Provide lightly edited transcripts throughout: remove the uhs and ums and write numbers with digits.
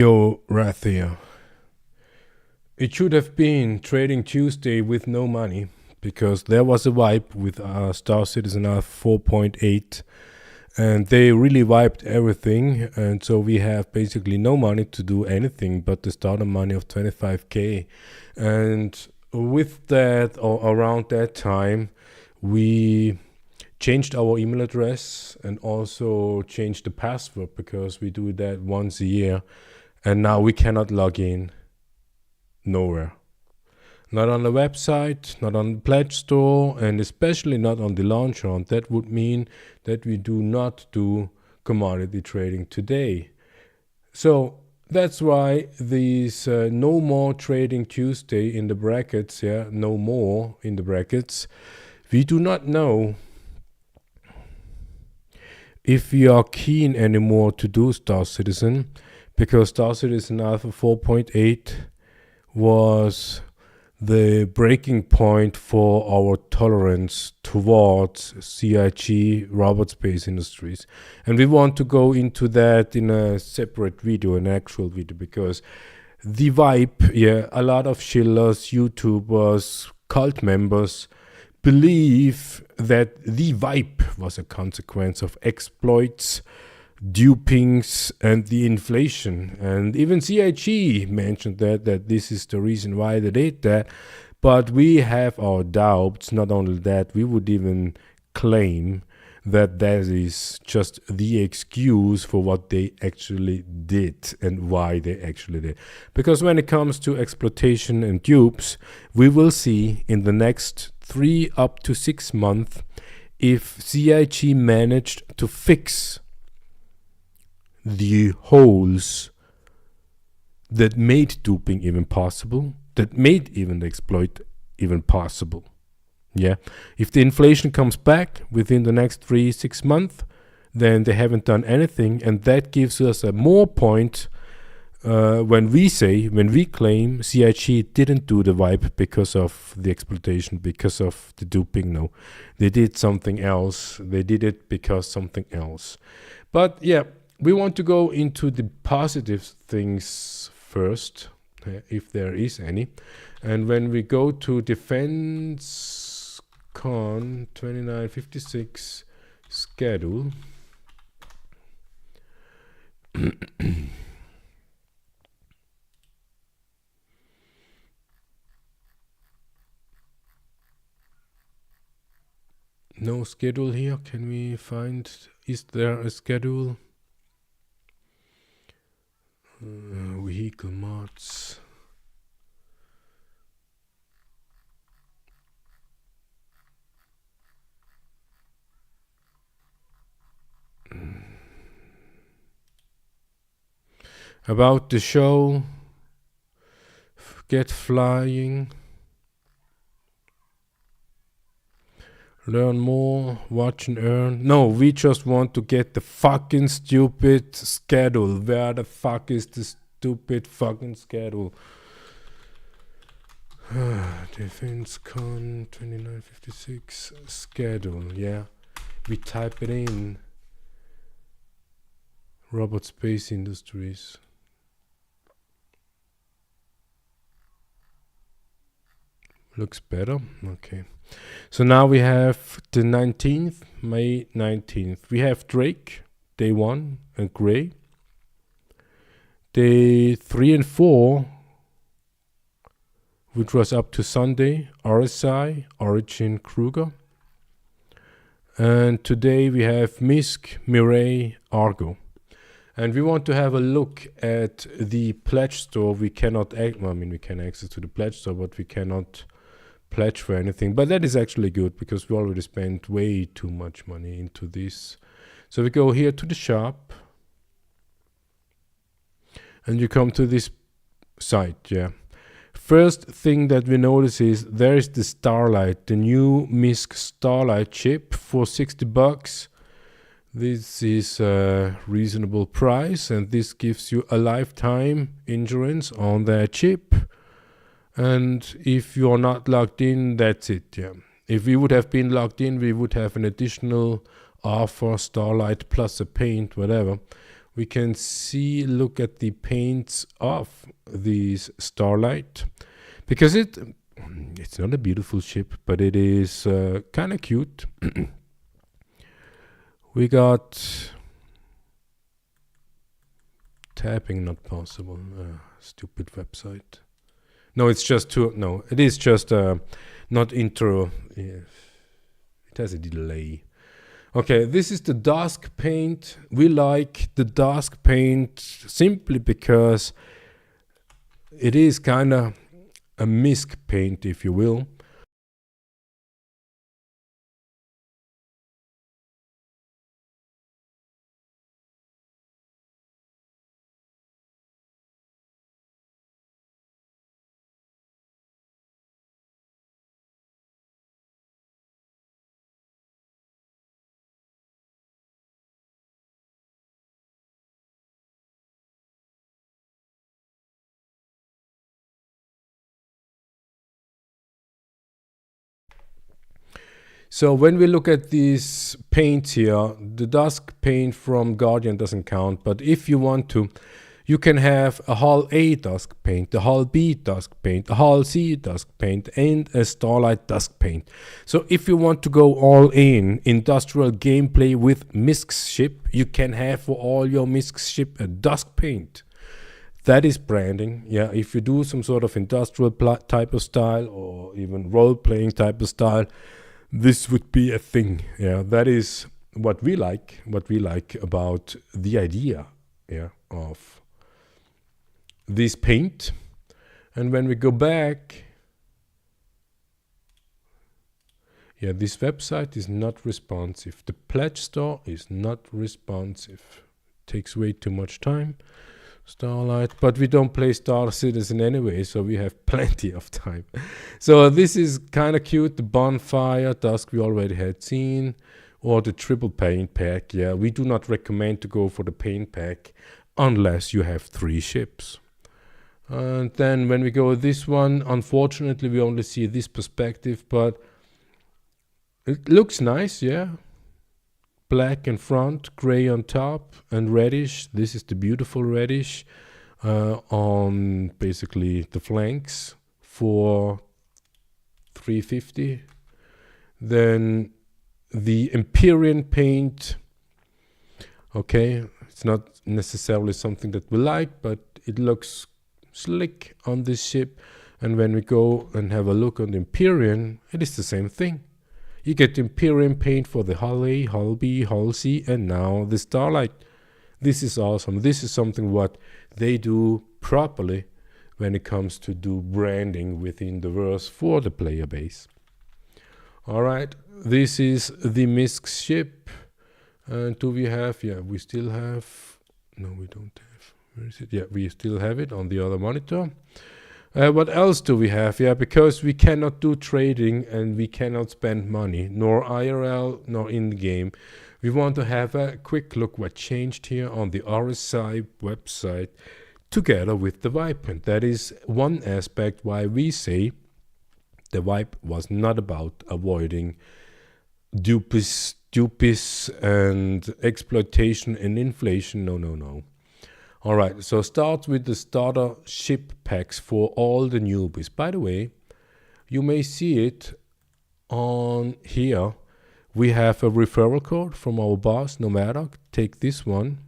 Yo, Wrath here. It should have been Trading Tuesday with no money, because there was a wipe with Star Citizen R4.8, and they really wiped everything, and so we have basically no money to do anything but the starter money of 25k. And with that, or around that time, we changed our email address and also changed the password, because we do that once a year. And now we cannot log in nowhere. Not on the website, not on the Pledge Store, and especially not on the launcher. And that would mean that we do not do commodity trading today. So that's why these no more Trading Tuesday in the brackets, no more in the brackets. We do not know if we are keen anymore to do Star Citizen, because Star Citizen Alpha 4.8 was the breaking point for our tolerance towards CIG robot space industries. And we want to go into that in a separate video, an actual video, because the vibe, a lot of shillers, YouTubers, cult members believe that the vibe was a consequence of exploits, dupings, and the inflation. And even CIG mentioned that this is the reason why they did that. But we have our doubts. Not only that, we would even claim that that is just the excuse for what they actually did and why they actually did. Because when it comes to exploitation and dupes, we will see in the next 3 up to 6 months if CIG managed to fix the holes that made duping even possible, that made even the exploit even possible. If the inflation comes back within the next 3-6 months, then they haven't done anything, and that gives us a more point when we claim CIG didn't do the wipe because of the exploitation, because of the duping. No, they did something else. They did it because something else. But we want to go into the positive things first, if there is any. And when we go to Defense Con 2956 schedule, no schedule here. Can we find, is there a schedule? Vehicle mods. About the show, get flying, learn more, watch and earn. No, we just want to get the fucking stupid schedule. Where the fuck is the stupid fucking schedule? Defense Con 2956 schedule. We type it in. Robot Space Industries. Looks better. Okay. So now we have the 19th, May 19th. We have Drake, day 1, and Gray. Day 3 and 4, which was up to Sunday, RSI, Origin, Kruger. And today we have Misk, Mireille, Argo. And we want to have a look at the Pledge Store. We cannot, we can access to the Pledge Store, but we cannot pledge for anything. But that is actually good, because we already spent way too much money into this. So we go here to the shop, and you come to this site. First thing that we notice is there is the Starlight, the new Misk Starlight chip for $60. This is a reasonable price, and this gives you a lifetime insurance on that chip. And if you're not logged in, that's it. If we would have been logged in, we would have an additional offer, Starlight plus a paint, whatever. we can see, look at the paints of this Starlight, because it's not a beautiful ship, but it is kind of cute. We got tapping not possible. Stupid website. No, it's just no, it is just not intro. Yeah. It has a delay. Okay, this is the dusk paint. We like the dusk paint simply because it is kind of a misc paint, if you will. So when we look at these paints here, the dusk paint from Guardian doesn't count, but if you want to, you can have a Hull A dusk paint, a Hull B dusk paint, a Hull C dusk paint, and a Starlight dusk paint. So if you want to go all in industrial gameplay with misc ship, you can have for all your misc ship a dusk paint. That is branding. Yeah, if you do some sort of industrial type of style or even role-playing type of style, this would be a thing. Yeah, that is what we like about the idea, yeah, of this paint. And when we go back, yeah, this website is not responsive. The pledge store is not responsive. Takes way too much time. Starlight, but we don't play Star Citizen anyway, so we have plenty of time. So this is kind of cute. The bonfire dusk we already had seen, or the triple paint pack. Yeah, we do not recommend to go for the paint pack unless you have 3 ships. And then when we go with this one, unfortunately we only see this perspective, but it looks nice. Yeah, black in front, gray on top, and reddish. This is the beautiful reddish on basically the flanks for 350. Then the Empyrean paint. Okay, it's not necessarily something that we like, but it looks slick on this ship. And when we go and have a look on the Empyrean, it is the same thing. You get the Empyrean paint for the Hull A, Hull B, Hull C, and now the Starlight. This is awesome. This is something what they do properly when it comes to do branding within the verse for the player base. All right, this is the misc ship. And do we have, yeah, we still have, no, we don't have, where is it? Yeah, we still have it on the other monitor. What else do we have? Yeah, because we cannot do trading and we cannot spend money, nor IRL, nor in the game. We want to have a quick look what changed here on the RSI website together with the wipe. And that is one aspect why we say the wipe was not about avoiding dupes and exploitation and inflation. No, no, no. All right, so start with the starter ship packs for all the newbies. By the way, you may see it on here. We have a referral code from our boss, Nomadic. Take this one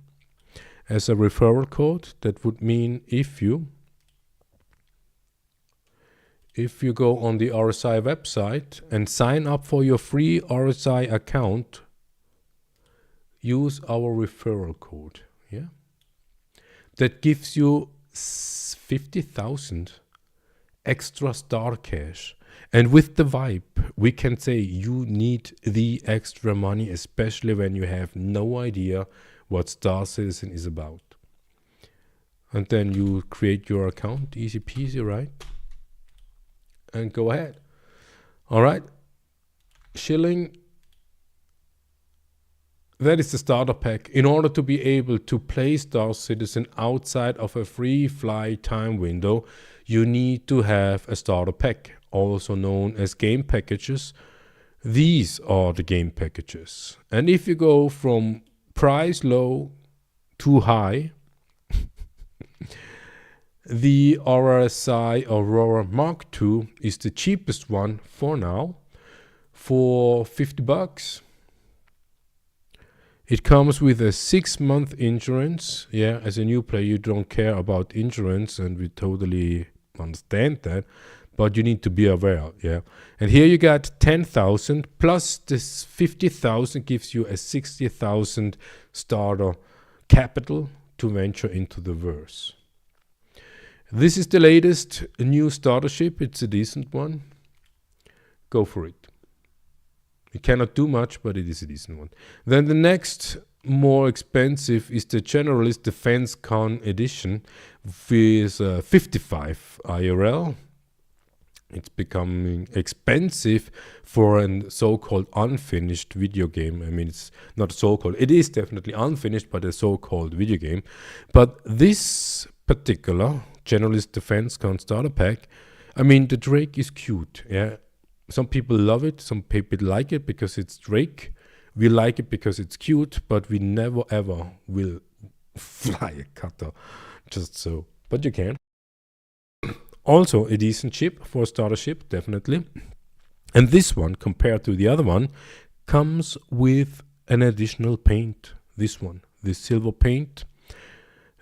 as a referral code. That would mean if you go on the RSI website and sign up for your free RSI account, use our referral code. Yeah. That gives you 50,000 extra star cash. And with the wipe, we can say you need the extra money, especially when you have no idea what Star Citizen is about. And then you create your account, easy peasy, right? And go ahead. All right. Shilling. That is the starter pack. In order to be able to play Star Citizen outside of a free fly time window, you need to have a starter pack, also known as game packages. These are the game packages. And if you go from price low too high. The RSI Aurora Mark II is the cheapest one for now, for $50. It comes with a 6-month insurance. Yeah, as a new player, you don't care about insurance, and we totally understand that, but you need to be aware. Yeah, and here you got 10,000 plus this 50,000 gives you a 60,000 starter capital to venture into the verse. This is the latest new starter ship. It's a decent one. Go for it. It cannot do much, but it is a decent one. Then the next more expensive is the Generalist Defense Con Edition with 55 IRL. It's becoming expensive for a so-called unfinished video game. I mean, it's not so-called. It is definitely unfinished, but a so-called video game. But this particular Generalist Defense Con starter pack, I mean, the Drake is cute. Yeah, some people love it. Some people like it because it's Drake. We like it because it's cute, but we never ever will fly a cutter just so. But you can. Also a decent chip for a starter ship, definitely. And this one, compared to the other one, comes with an additional paint. This one, this silver paint.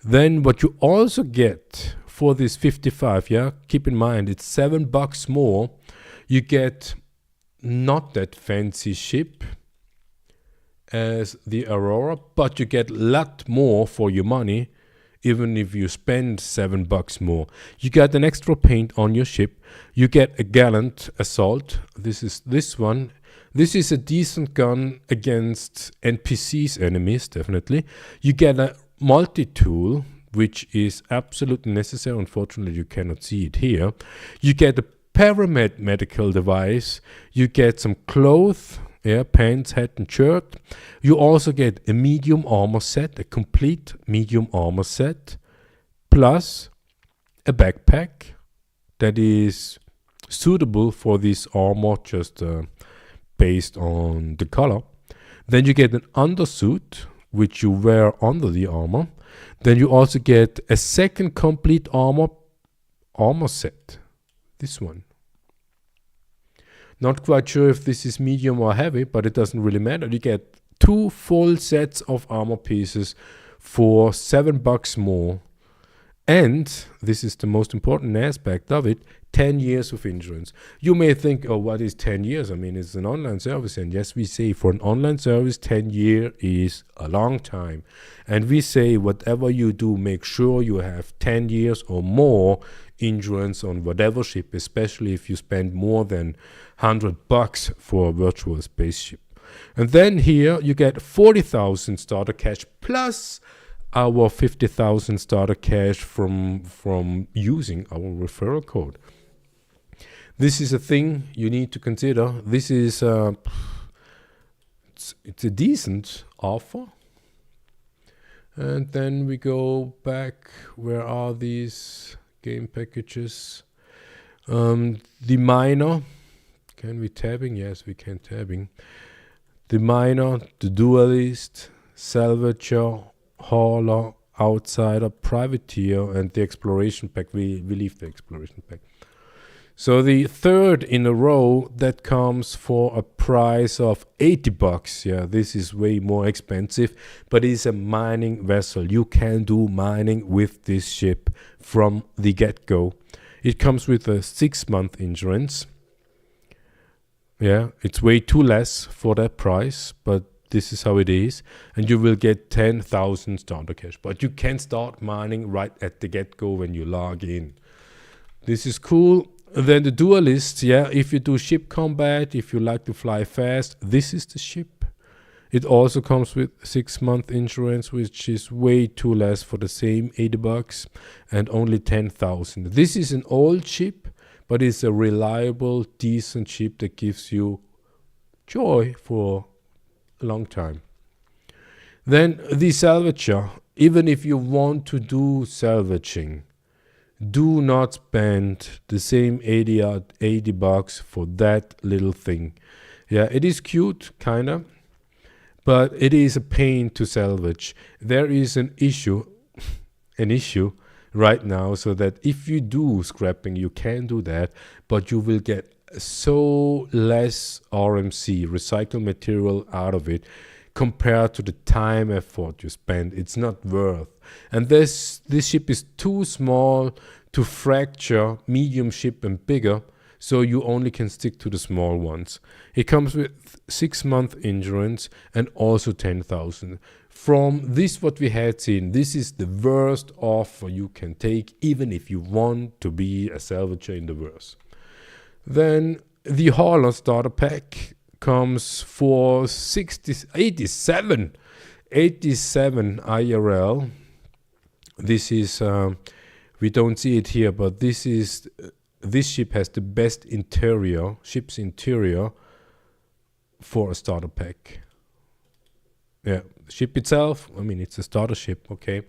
Then what you also get for this 55, yeah, keep in mind it's $7 more. You get not that fancy ship as the Aurora, but you get a lot more for your money. Even if you spend $7 more, you get an extra paint on your ship. You get a gallant assault. This is this one. This is a decent gun against NPCs, enemies, definitely. You get a multi-tool, which is absolutely necessary. Unfortunately, you cannot see it here. You get a paramedical device. You get some clothes. Yeah, pants, hat, and shirt. You also get a medium armor set, a complete medium armor set, plus a backpack that is suitable for this armor, just based on the color. Then you get an undersuit, which you wear under the armor. Then you also get a second complete armor set. This one. Not quite sure if this is medium or heavy, but it doesn't really matter. You get 2 full sets of armor pieces for $7 more. And this is the most important aspect of it, 10 years of insurance. You may think, oh, what is 10 years? I mean, it's an online service. And yes, we say for an online service, 10 years is a long time. And we say whatever you do, make sure you have 10 years or more insurance on whatever ship, especially if you spend more than $100 for a virtual spaceship. And then here you get 40,000 starter cash plus our 50,000 starter cash from using our referral code. This is a thing you need to consider. This is it's a decent offer. And then we go back. Where are these game packages? The miner. Can we tabbing? Yes, we can tabbing. The miner, the duelist, salvager, hauler, outsider, privateer, and the exploration pack. We leave the exploration pack. So the third in a row that comes for a price of $80. Yeah, this is way more expensive, but it's a mining vessel. You can do mining with this ship from the get-go. It comes with a 6-month insurance. Yeah, it's way too less for that price, but this is how it is. And you will get 10,000 starter cash. But you can start mining right at the get-go when you log in. This is cool. Then the duelist, yeah, if you do ship combat, if you like to fly fast, this is the ship. It also comes with 6-month insurance, which is way too less for the same $80 and only 10,000. This is an old ship, but it's a reliable, decent ship that gives you joy for a long time. Then the salvager, even if you want to do salvaging, do not spend the same $80 for that little thing. Yeah, it is cute, kinda, but it is a pain to salvage. There is an issue right now, so that if you do scrapping, you can do that, but you will get so less RMC, recycled material, out of it compared to the time effort you spend. It's not worth. And this ship is too small to fracture medium ship and bigger, so you only can stick to the small ones. It comes with 6-month insurance and also 10,000. From this, what we had seen, this is the worst offer you can take, even if you want to be a salvager in the worst. Then the hauler starter pack comes for 87 IRL. This is we don't see it here, but this ship has the best ship's interior for a starter pack. Yeah, the ship itself, I mean, it's a starter ship, okay.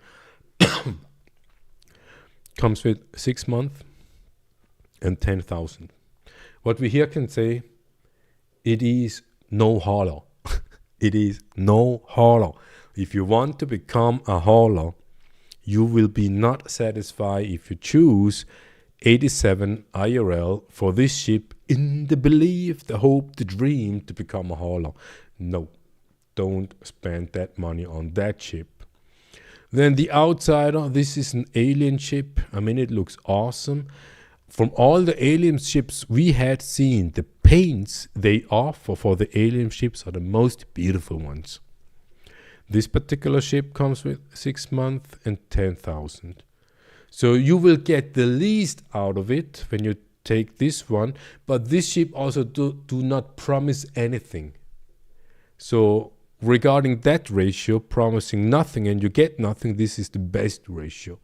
Comes with 6 months and 10,000. What we here can say, it is no hauler. It is no hauler. If you want to become a hauler, you will be not satisfied if you choose 87 IRL for this ship in the belief, the hope, the dream to become a hauler. No, don't spend that money on that ship. Then the Outsider, this is an alien ship. I mean, it looks awesome. From all the alien ships we had seen, the paints they offer for the alien ships are the most beautiful ones. This particular ship comes with 6 months and 10,000. So you will get the least out of it when you take this one, but this ship also do not promise anything. So regarding that ratio, promising nothing and you get nothing, this is the best ratio.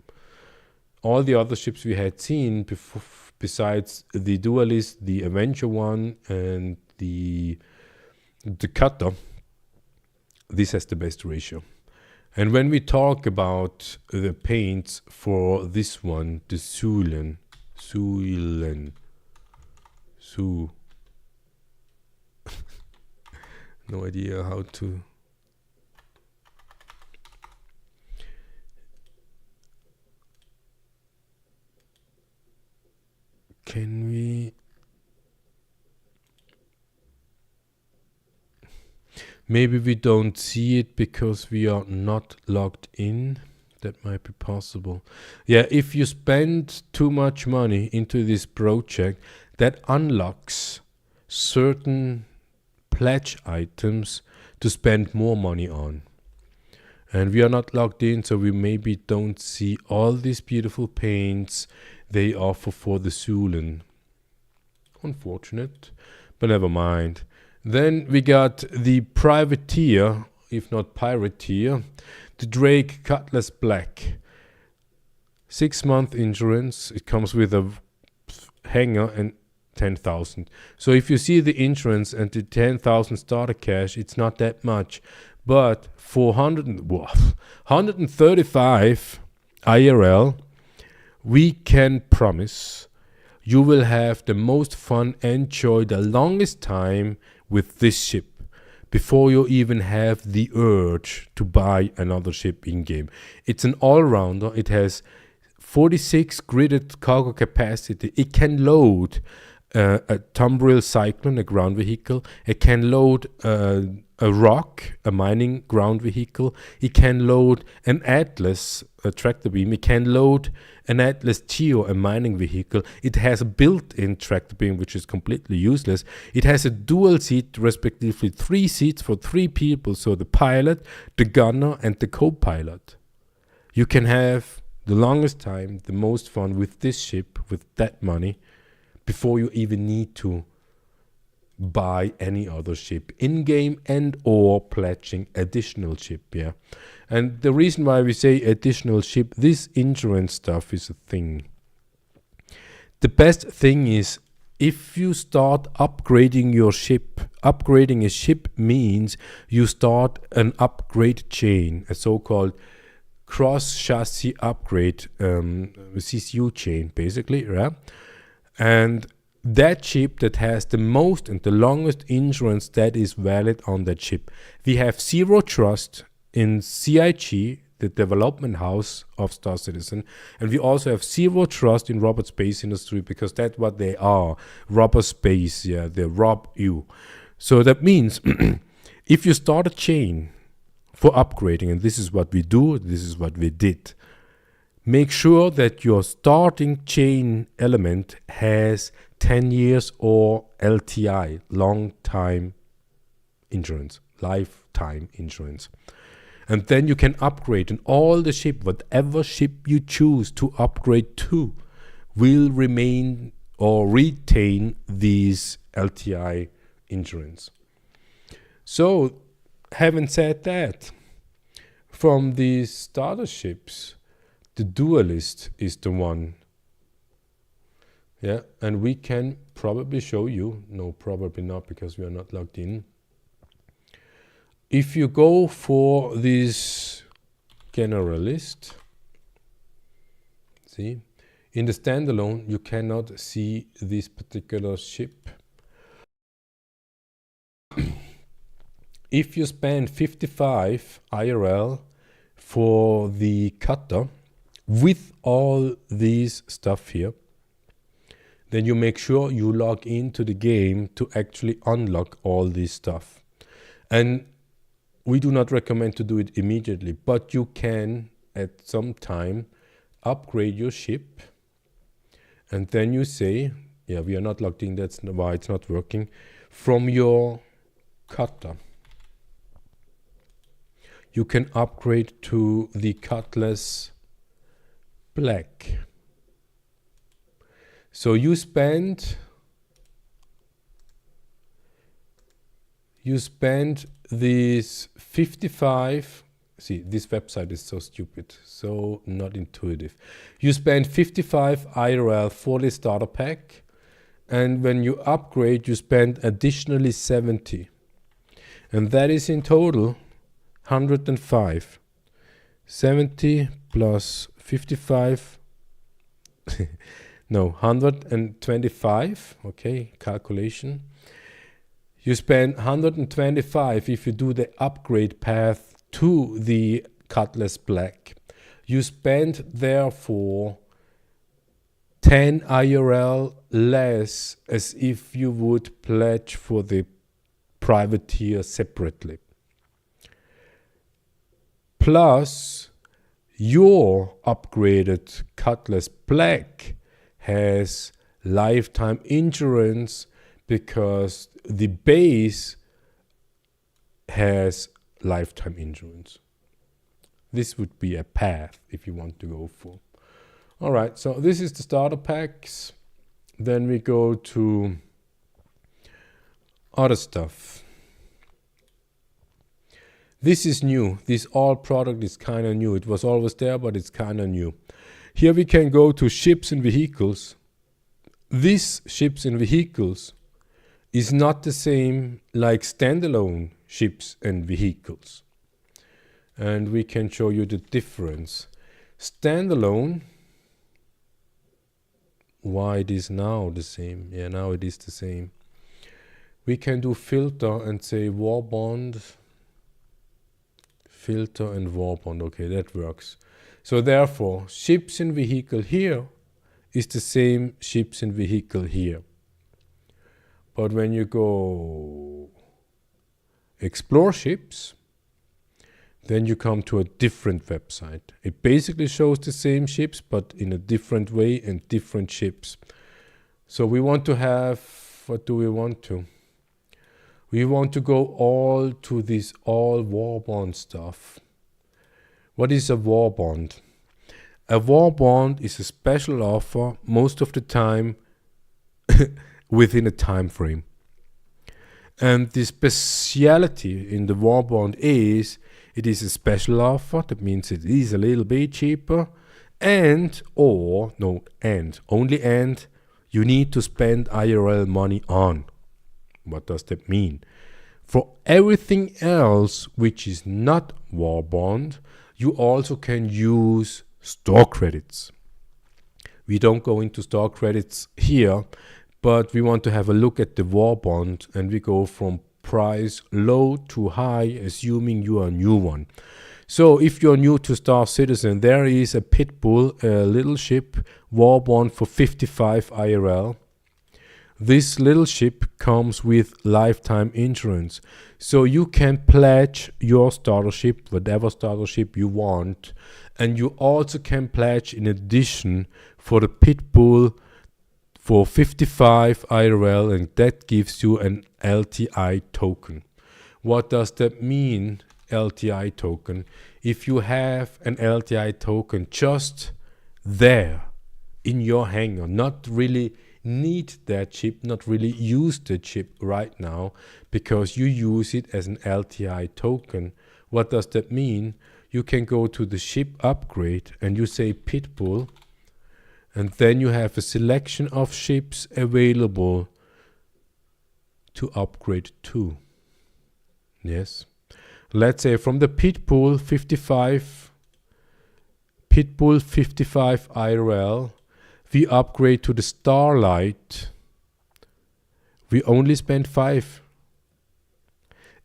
All the other ships we had seen before, besides the Duelist, the Avenger one, and the Cutter, this has the best ratio. And when we talk about the paints for this one, the no idea how to. Can we? Maybe we don't see it because we are not logged in. That might be possible. Yeah, if you spend too much money into this project, that unlocks certain pledge items to spend more money on. And we are not logged in, so we maybe don't see all these beautiful paints they offer for the Zulen. Unfortunate, but never mind. Then we got the Privateer, if not Pirateer, the Drake Cutlass Black. 6 month insurance. It comes with a hanger and 10,000. So if you see the insurance and the 10,000 starter cash, it's not that much. But for 135 IRL, we can promise you will have the most fun, enjoy the longest time with this ship before you even have the urge to buy another ship in game. It's an all-rounder. It has 46 gridded cargo capacity. It can load a Tumbril Cyclone, a ground vehicle. It can load a rock, a mining ground vehicle. It can load an Atlas, a tractor beam. It can load an Atlas Geo, a mining vehicle. It has a built-in tractor beam, which is completely useless. It has a dual seat, respectively 3 seats for 3 people. So the pilot, the gunner, and the co-pilot. You can have the longest time, the most fun with this ship, with that money, before you even need to buy any other ship in-game and or pledging additional ship. Yeah, and the reason why we say additional ship, this insurance stuff is a thing. The best thing is if you start upgrading your ship. Upgrading a ship means you start an upgrade chain, a so-called cross chassis upgrade CCU chain, basically, right? And that chip that has the most and the longest insurance that is valid on that chip. We have zero trust in CIG, the development house of Star Citizen, and we also have zero trust in Robot Space Industry, because that's what they are. Robber space, yeah, they rob you. So that means if you start a chain for upgrading, and this is what we do, this is what we did, make sure that your starting chain element has 10 years or LTI, long time insurance, lifetime insurance. And then you can upgrade, and all the ship, whatever ship you choose to upgrade to, will remain or retain these LTI insurance. So, having said that, from these starter ships, the Duelist is the one. Yeah, and we can probably show you, no, probably not, because we are not logged in. If you go for this generalist, see, in the standalone, you cannot see this particular ship. If you spend 55 IRL for the cutter with all these stuff here, then you make sure you log into the game to actually unlock all this stuff. And we do not recommend to do it immediately, but you can at some time upgrade your ship, and then you say, yeah, we are not logged in, that's why it's not working, from your cutter. You can upgrade to the Cutlass Black. So you spend these 55, see, this website is so stupid, so not intuitive. You spend 55 IRL for the starter pack, and when you upgrade, you spend additionally 70. And that is in total 105. 70 plus 55, no, 125, okay, calculation. You spend 125 if you do the upgrade path to the Cutlass Black. You spend therefore 10 IRL less as if you would pledge for the privateer separately. Plus, your upgraded Cutlass Black has lifetime insurance because the base has lifetime insurance. This would be a path if you want to go for. All right, so this is the starter packs. Then we go to other stuff. This is new. This all product is kind of new. It was always there, but it's kind of new. Here we can go to ships and vehicles. This ships and vehicles is not the same like standalone ships and vehicles. And we can show you the difference. Standalone, why it is now the same? Yeah, now it is the same. We can do filter and say war bond. Filter and war bond. Okay, that works. So therefore, ships and vehicle here is the same ships and vehicle here. But when you go explore ships, then you come to a different website. It basically shows the same ships, but in a different way and different ships. So we want to have, what do we want to? We want to go all to this all war bond stuff. What is a war bond? A war bond is a special offer most of the time within a time frame. And the speciality in the war bond is it is a special offer. That means it is a little bit cheaper, and you need to spend IRL money on. What does that mean? For everything else which is not war bond, you also can use store credits. We don't go into store credits here, but we want to have a look at the war bond, and we go from price low to high, assuming you are a new one. So if you're new to Star Citizen, there is a Pitbull, a little ship, war bond for 55 IRL. This little ship comes with lifetime insurance. So you can pledge your starter ship, whatever starter ship you want. And you also can pledge in addition for the Pitbull for 55 IRL, and that gives you an LTI token. What does that mean, LTI token? If you have an LTI token just there in your hangar, not really need that chip, not really use the chip right now because you use it as an LTI token, what does that mean? You can go to the ship upgrade and you say Pitbull, and then you have a selection of ships available to upgrade to. Yes. Let's say from the Pitbull 55 IRL, we upgrade to the Starlight. We only spent 5.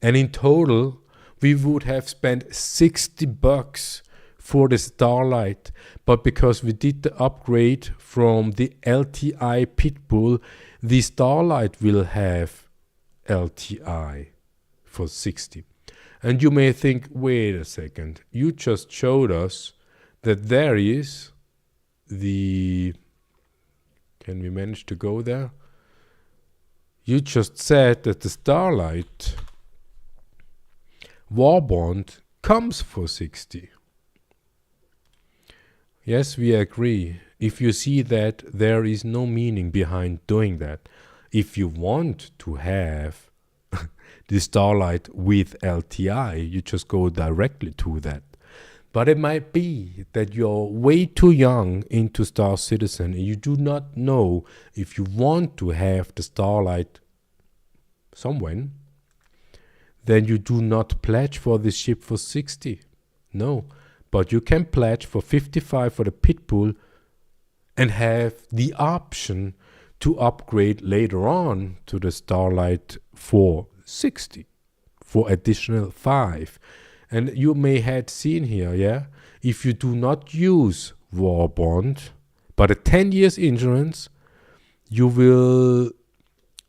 And in total, we would have spent $60 for the Starlight. But because we did the upgrade from the LTI Pitbull, the Starlight will have LTI for 60. And you may think, wait a second, you just showed us that there is the... Can we manage to go there? You just said that the Starlight war bond comes for 60. Yes, we agree. If you see that there is no meaning behind doing that. If you want to have the Starlight with LTI, you just go directly to that. But it might be that you're way too young into Star Citizen and you do not know if you want to have the Starlight somewhere, then you do not pledge for this ship for 60. No, but you can pledge for 55 for the Pitbull and have the option to upgrade later on to the Starlight for 60 for additional 5. And you may have seen here, yeah, if you do not use war bond, but a 10 years insurance, you will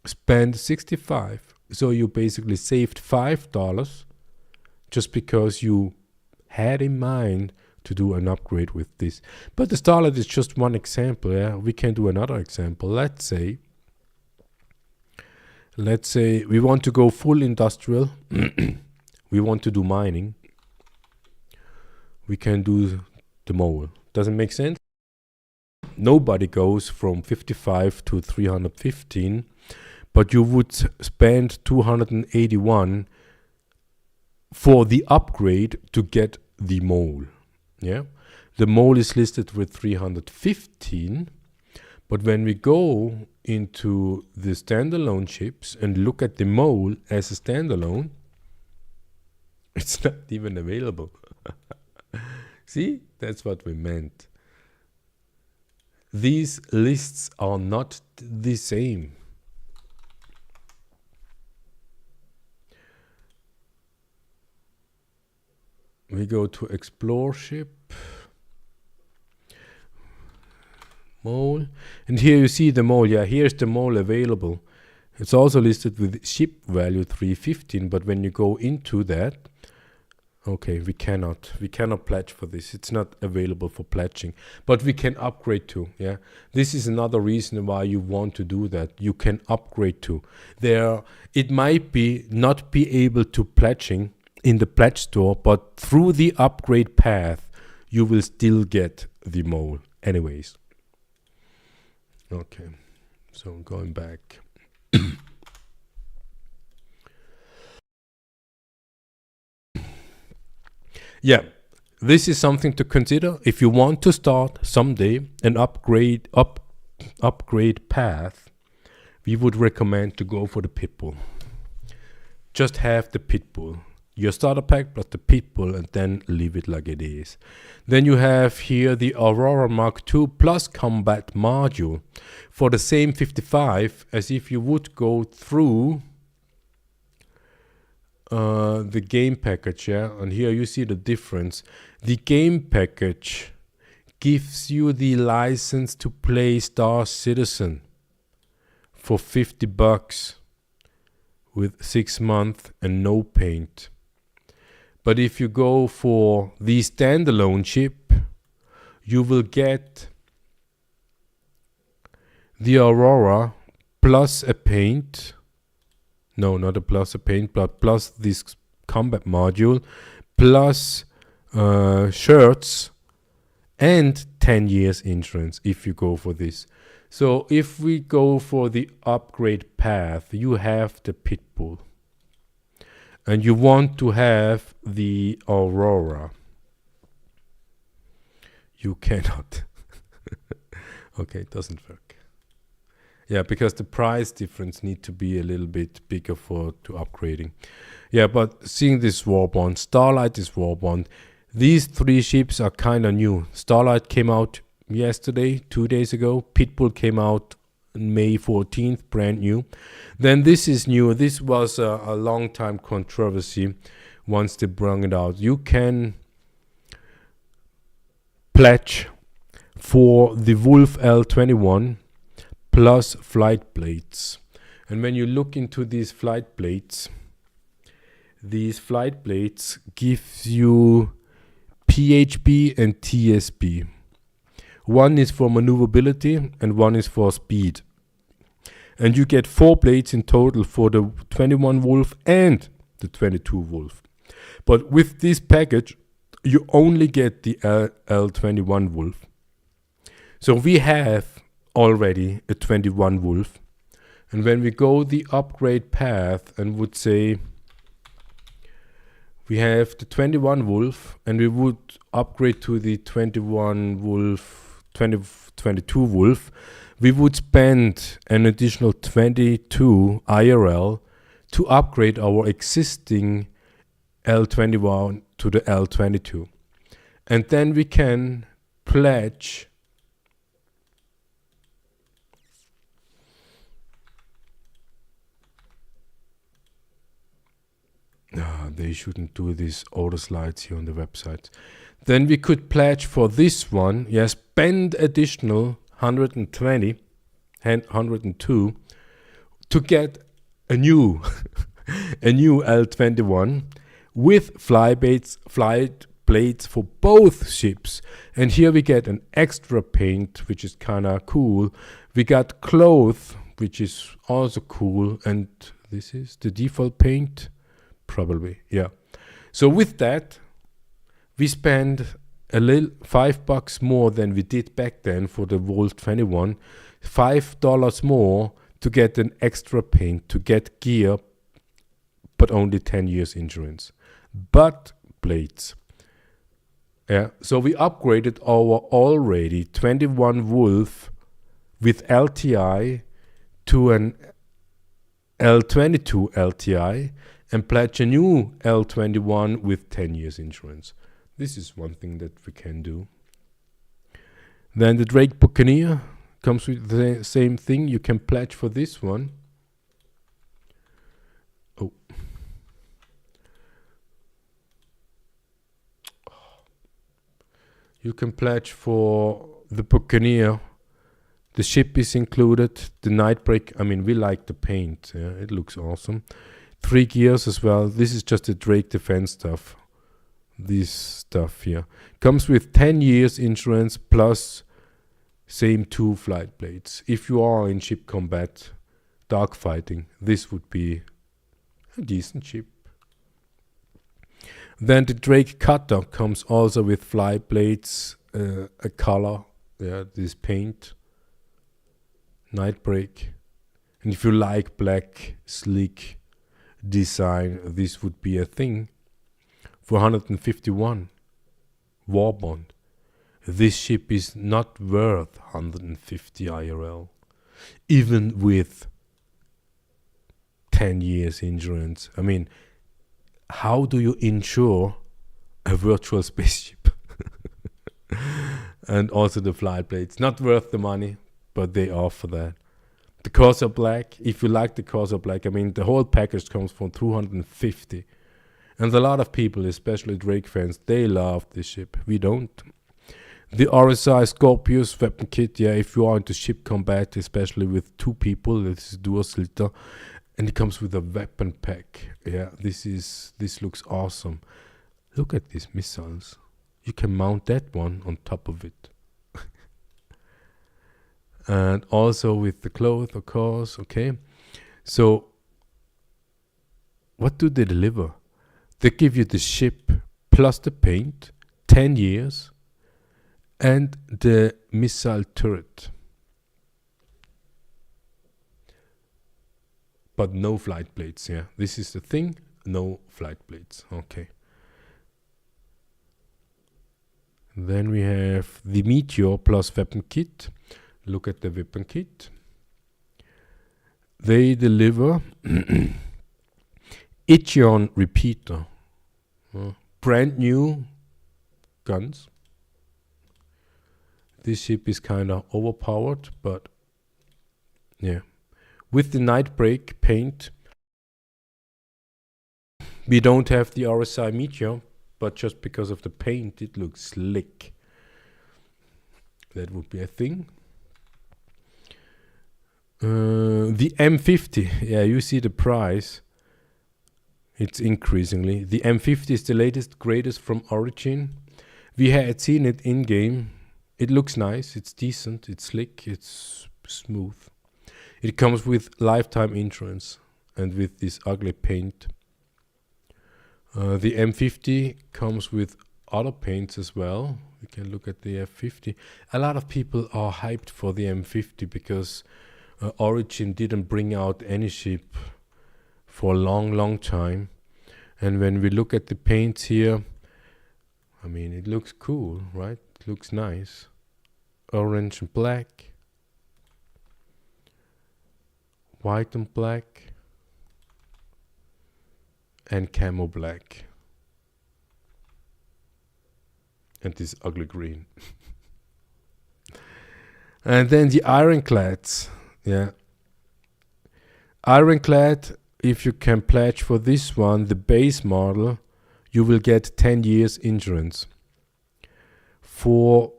spend 65. So you basically saved $5 just because you had in mind to do an upgrade with this. But the Starlight is just one example, yeah. We can do another example. Let's say we want to go full industrial. We want to do mining. We can do the mole. Doesn't make sense? Nobody goes from 55 to 315, but you would spend 281 for the upgrade to get the mole. Yeah, the mole is listed with 315, but when we go into the standalone chips and look at the mole as a standalone, it's not even available. See, that's what we meant. These lists are not the same. We go to explore ship, mole, and here you see the mole. Yeah, here's the mole available. It's also listed with ship value 315, but when you go into that, okay, we cannot pledge for this. It's not available for pledging, but we can upgrade to. Yeah, this is another reason why you want to do that. You can upgrade to. It might be not be able to pledging in the pledge store, but through the upgrade path, you will still get the mole anyways. Okay, so going back. Yeah, this is something to consider if you want to start someday an upgrade path. We would recommend to go for the Pitbull. Just have the Pitbull. your starter pack plus the Pitbull, and then leave it like it is. Then you have here the Aurora Mark II Plus Combat Module for the same 55 as if you would go through the game package, yeah. And here you see the difference. The game package gives you the license to play Star Citizen for $50 with 6 months and no paint. But if you go for the standalone chip, you will get the Aurora plus a paint. No, not a plus a paint, but plus this combat module, plus shirts, and 10 years insurance if you go for this. So if we go for the upgrade path, you have the Pitbull. And you want to have the Aurora. You cannot. Okay, it doesn't work. Yeah, because the price difference need to be a little bit bigger to upgrading. Yeah, but seeing this Warbond, Starlight is Warbond. These 3 ships are kind of new. Starlight came out yesterday, 2 days ago. Pitbull came out May 14th, brand new. Then this is new. This was a long time controversy once they brought it out. You can pledge for the Wolf L21 plus flight blades. And when you look into these flight blades gives you PHB and TSB. One is for maneuverability and one is for speed. And you get 4 blades in total for the 21 Wolf and the 22 Wolf. But with this package, you only get the L21 Wolf. So we have already a 21 Wolf. And when we go the upgrade path and would say we have the 21 Wolf and we would upgrade to the 21 Wolf, 22 Wolf, we would spend an additional 22 IRL to upgrade our existing L21 to the L22. And then we can pledge they shouldn't do these auto slides here on the website. Then we could pledge for this one, yes, spend additional 120 and 102 to get a new a new L21 with flight blades for both ships. And here we get an extra paint, which is kind of cool. We got cloth, which is also cool, and this is the default paint, probably, yeah. So with that, we spend a little $5 more than we did back then for the Volt 21. $5 more to get an extra paint, to get gear, but only 10 years insurance. But blades. Yeah, so we upgraded our already 21 Wolf with LTI to an L22 LTI and pledge a new L21 with 10 years insurance. This is one thing that we can do. Then the Drake Buccaneer comes with the same thing. You can pledge for this one. Oh. You can pledge for the Buccaneer. The ship is included. The Nightbreak, I mean, we like the paint. Yeah, it looks awesome. 3 gears as well. This is just the Drake defense stuff. This stuff here comes with 10 years insurance plus same 2 flight blades. If you are in ship combat, dogfighting, this would be a decent ship. Then the Drake Cutter comes also with flight blades, a color, yeah, this paint, Nightbreak. And if you like black, sleek design, this would be a thing. For 151 Warbond. This ship is not worth 150 IRL, even with 10 years insurance. I mean, how do you insure a virtual spaceship? And also the flight blades, not worth the money, but they offer that. The Corsair Black, if you like the Corsair Black, I mean, the whole package comes for 250. And a lot of people, especially Drake fans, they love this ship. We don't. The RSI Scorpius weapon kit, yeah, if you are into ship combat, especially with 2 people, this is dual sliter, and it comes with a weapon pack. Yeah, this looks awesome. Look at these missiles. You can mount that one on top of it. And also with the clothes, of course, okay. So, what do they deliver? They give you the ship plus the paint, 10 years, and the missile turret. But no flight blades, yeah. This is the thing, no flight blades, okay. Then we have the Meteor plus weapon kit. Look at the weapon kit. They deliver Ichion repeater, brand new guns. This ship is kind of overpowered, but yeah. With the Nightbreak paint, we don't have the RSI Meteor, but just because of the paint, it looks slick. That would be a thing. The M50, yeah, you see the price. It's increasingly. The M50 is the latest, greatest from Origin. We had seen it in game. It looks nice, it's decent, it's slick, it's smooth. It comes with lifetime insurance and with this ugly paint. The M50 comes with other paints as well. We can look at the F50. A lot of people are hyped for the M50 because Origin didn't bring out any ship for a long time. And when we look at the paints here, I mean, it looks cool, right? It looks nice. Orange and black. White and black. And camo black. And this ugly green. And then the ironclads. Yeah. Ironclad, if you can pledge for this one, the base model, you will get 10 years insurance. For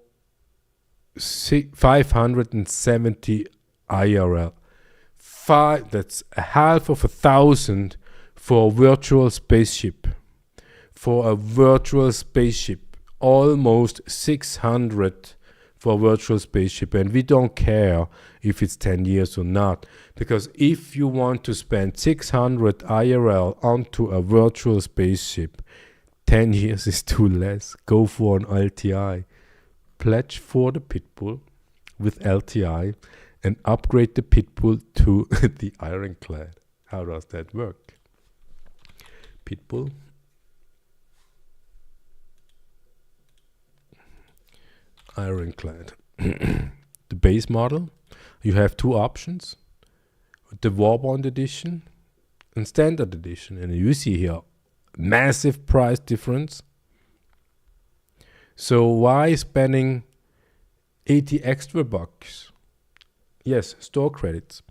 570 IRL. That's a half of 1,000 for a virtual spaceship. For a virtual spaceship. Almost 600 for a virtual spaceship. And we don't care if it's 10 years or not. Because if you want to spend 600 IRL onto a virtual spaceship, 10 years is too less. Go for an LTI. Pledge for the Pitbull with LTI and upgrade the Pitbull to the Ironclad. How does that work? Pitbull. Ironclad. The base model. You have 2 options. The Warbond edition and standard edition. And you see here, massive price difference. So why spending 80 extra bucks? Yes, store credits.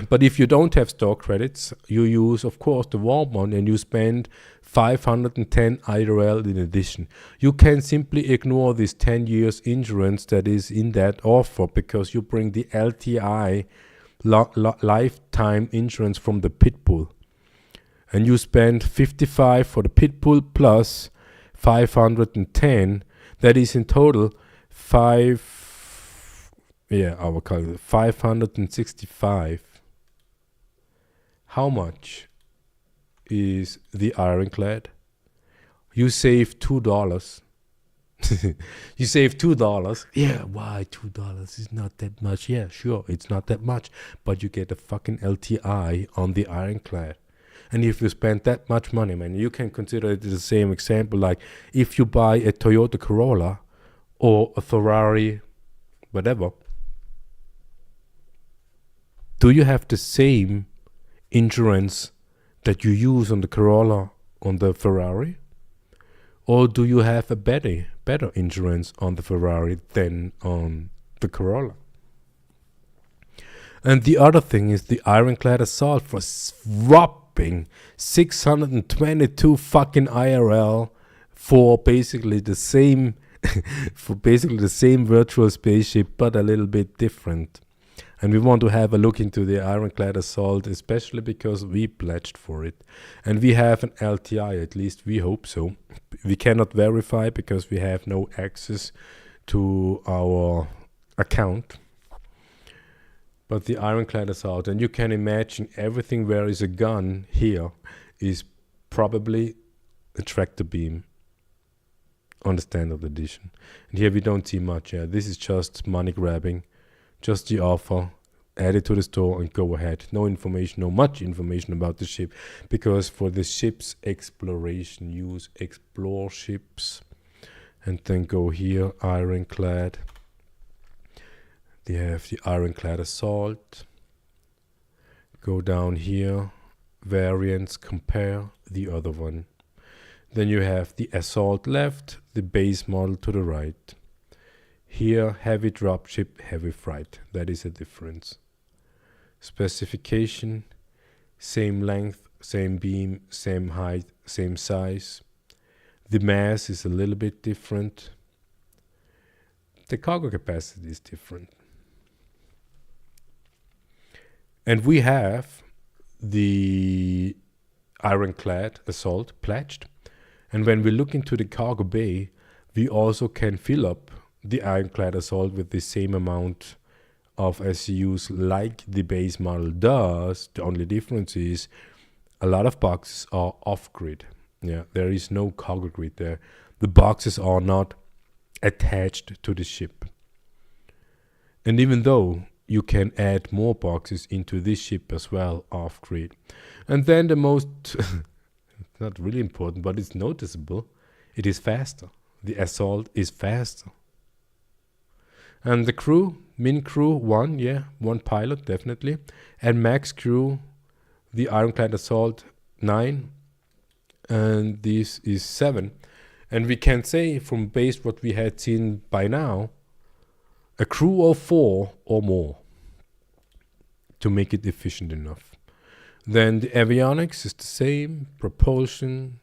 But if you don't have store credits, you use, of course, the Warbond and you spend 510 IRL in addition. You can simply ignore this 10 years insurance that is in that offer because you bring the LTI lifetime insurance from the Pitbull. And you spend 55 for the Pitbull plus 510. That is in total 565. How much is the Ironclad? You save $2. You save $2. Yeah, why $2? It's not that much. Yeah, sure, it's not that much. But you get a fucking LTI on the Ironclad. And if you spend that much money, man, you can consider it the same example. Like if you buy a Toyota Corolla or a Ferrari, whatever, do you have the same insurance that you use on the Corolla, on the Ferrari? Or do you have a better insurance on the Ferrari than on the Corolla? And the other thing is the ironclad assault for whopping 622 fucking IRL for basically the same virtual spaceship, but a little bit different. And we want to have a look into the ironclad assault, especially because we pledged for it. And we have an LTI, at least we hope so. We cannot verify because we have no access to our account. But the ironclad assault, and you can imagine everything where is a gun here is probably a tractor beam on the standard edition. And here we don't see much. Yeah, this is just money grabbing. Just the offer, add it to the store and go ahead. No information, no much information about the ship, because for the ship's exploration, use explore ships, and then go here, ironclad. They have the ironclad assault. Go down here, variants, compare the other one. Then you have the assault left, the base model to the right. Here, heavy dropship, heavy freight. That is a difference. Specification, same length, same beam, same height, same size. The mass is a little bit different. The cargo capacity is different. And we have the ironclad assault pledged. And when we look into the cargo bay, we also can fill up the ironclad assault with the same amount of SCUs like the base model does. The only difference is a lot of boxes are off-grid. Yeah, there is no cargo grid there. The boxes are not attached to the ship. And even though you can add more boxes into this ship as well off-grid. And then the most, not really important, but it's noticeable, it is faster. The assault is faster. And the crew, min crew 1, yeah, 1 pilot definitely. And max crew, the ironclad assault 9. And this is 7. And we can say from base what we had seen by now, a crew of 4 or more to make it efficient enough. Then the avionics is the same, propulsion,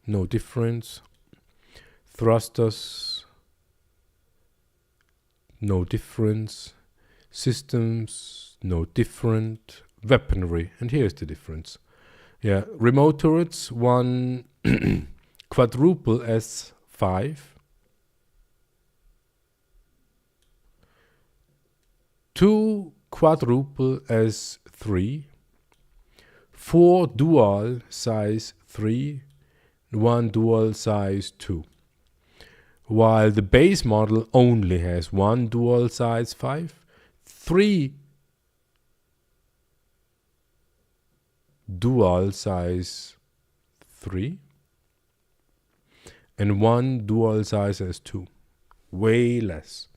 no difference. Thrusters, no difference. Systems, no different. Weaponry, and here's the difference. Yeah, remote turrets, 1 quadruple S5. 2 quadruple S3. 4 dual size 3. 1 dual size 2. While the base model only has 1 dual size 5, 3 dual size 3, and 1 dual size S2. Way less.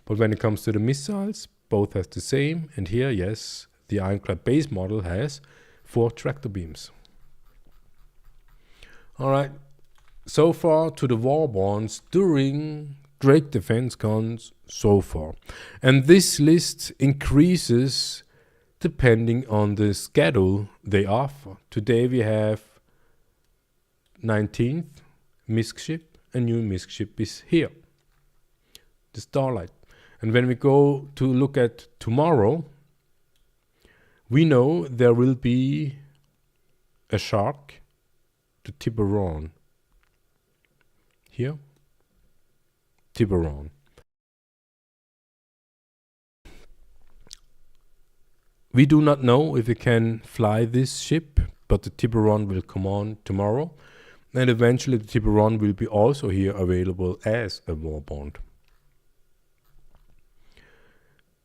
But when it comes to the missiles, both has the same. And here, yes, the ironclad base model has 4 tractor beams. All right. So far to the Warborns during Drake Defense Cons so far. And this list increases depending on the schedule they offer. Today we have 19th MISC ship. A new MISC ship is here, the Starlight. And when we go to look at tomorrow, we know there will be a shark, the Tiburon. Here, Tiburon. We do not know if we can fly this ship, but the Tiburon will come on tomorrow. And eventually the Tiburon will be also here available as a Warbond.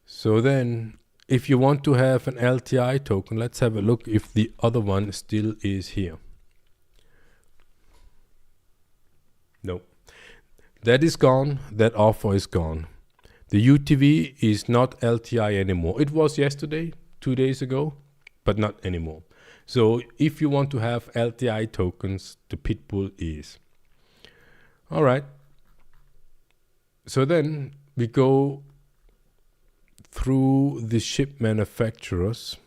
So then, if you want to have an LTI token, let's have a look if the other one still is here. No. That is gone. That offer is gone. The UTV is not LTI anymore. It was yesterday, 2 days ago, but not anymore. So if you want to have LTI tokens, the Pitbull is. All right. So then we go through the chip manufacturers.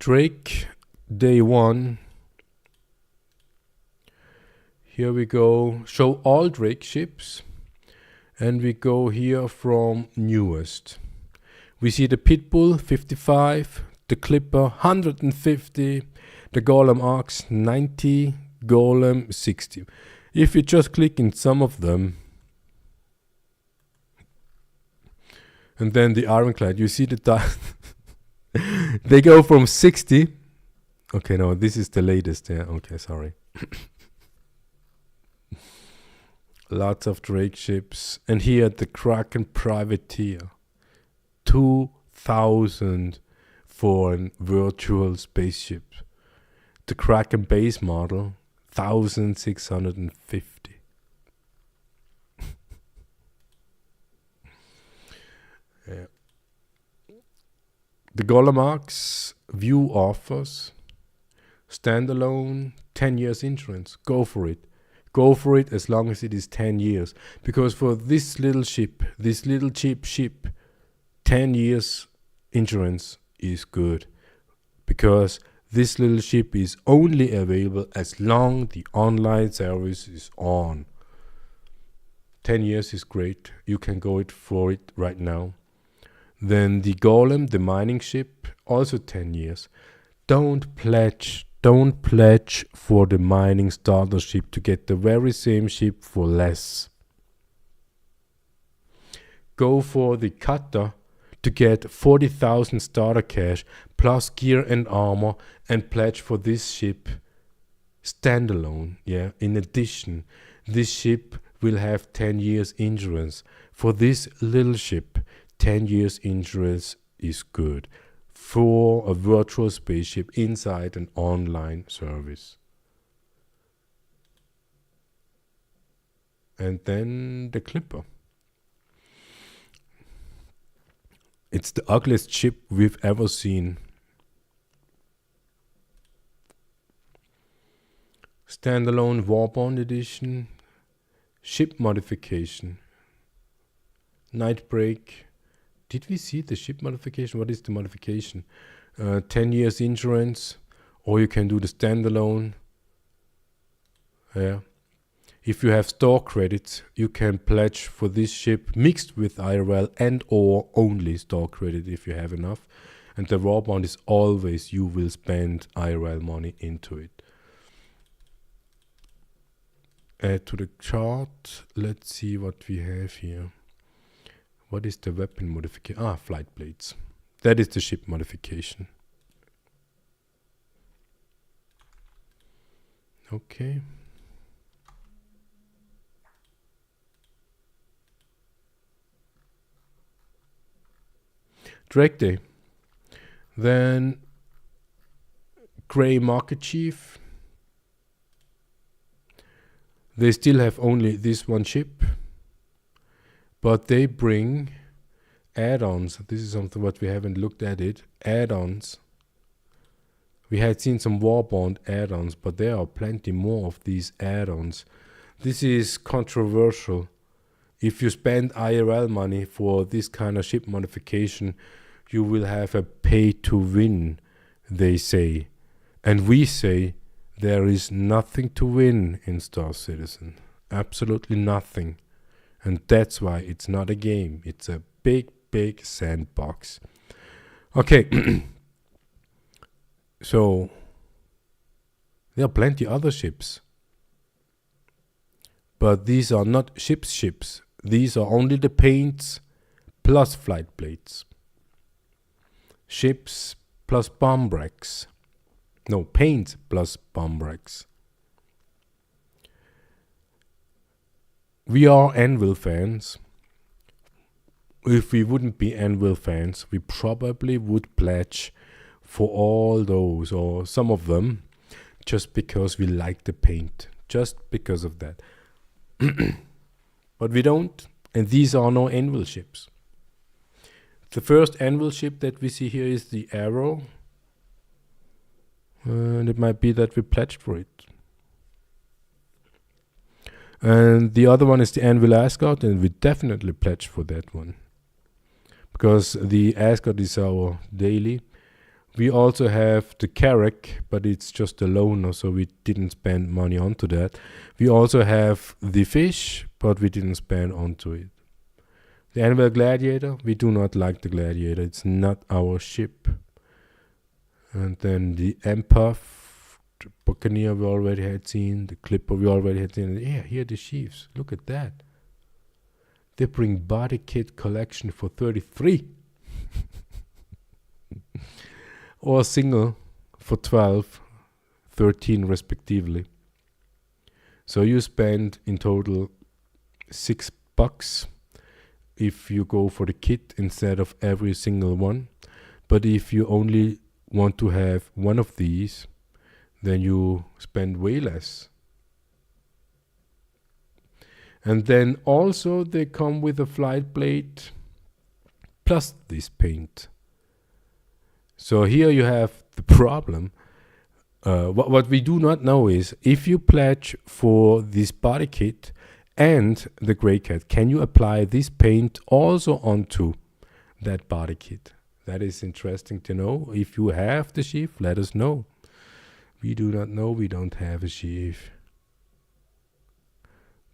Drake, day one. Here we go, show all Drake chips. And we go here from newest. We see the Pitbull 55, the Clipper 150, the Golem Arcs 90, Golem 60. If you just click in some of them, and then the Ironclad, you see the they go from 60. Okay, no, this is the latest. Yeah, okay, sorry. Lots of Drake ships. And here the Kraken Privateer. 2,000 for a virtual spaceship. The Kraken base model, 1,650. Yeah. The Golem Arcs View offers standalone 10 years insurance. Go for it. Go for it as long as it is 10 years. Because for this little ship, this little cheap ship, 10 years insurance is good. Because this little ship is only available as long the online service is on. 10 years is great. You can go for it right now. Then the Golem, the mining ship, also 10 years. Don't pledge for the mining starter ship to get the very same ship for less. Go for the Cutter to get 40,000 starter cash plus gear and armor, and pledge for this ship standalone. Yeah. In addition, this ship will have 10 years insurance. For this little ship, 10 years insurance is good for a virtual spaceship inside an online service. And then the Clipper. It's the ugliest ship we've ever seen. Standalone Warbond edition. Ship modification. Nightbreak. Did we see the ship modification? What is the modification? 10 years insurance, or you can do the standalone. Yeah. If you have store credits, you can pledge for this ship mixed with IRL and or only store credit if you have enough. And the raw bond is always you will spend IRL money into it. Add to the chart. Let's see what we have here. What is the weapon modification? Ah, flight blades. That is the ship modification. Okay. Drag Day. Then Grey Market Chief. They still have only this one ship, but they bring add-ons. This is something what we haven't looked at it. Add-ons. We had seen some Warbond add-ons, but there are plenty more of these add-ons. This is controversial. If you spend IRL money for this kind of ship modification, you will have a pay to win, they say. And we say there is nothing to win in Star Citizen. Absolutely nothing. And that's why it's not a game. It's a big, big sandbox. Okay. So, there are plenty other ships. But these are not ships. These are only the paints plus flight blades. Ships plus bomb racks. No, paints plus bomb racks. We are Anvil fans. If we wouldn't be Anvil fans, we probably would pledge for all those or some of them just because we like the paint. Just because of that. But we don't, and these are no Anvil ships. The first Anvil ship that we see here is the Arrow. And it might be that we pledged for it. And the other one is the Anvil Ascot, and we definitely pledged for that one, because the Ascot is our daily. We also have the Carrack, but it's just a loaner, so we didn't spend money onto that. We also have the Fish, but we didn't spend onto it. The Anvil Gladiator, we do not like the Gladiator. It's not our ship. And then the Empath, the Buccaneer we already had seen. The Clipper we already had seen. Yeah, here are the sheaves. Look at that. They bring body kit collection for 33. Or single for 12, 13 respectively. So you spend in total $6 if you go for the kit instead of every single one. But if you only want to have one of these, then you spend way less. And then also they come with a flight blade plus this paint. So here you have the problem. What we do not know is, if you pledge for this body kit and the Grey Cat, can you apply this paint also onto that body kit? That is interesting to know. If you have the sheaf, let us know. We do not know. We don't have a sheaf.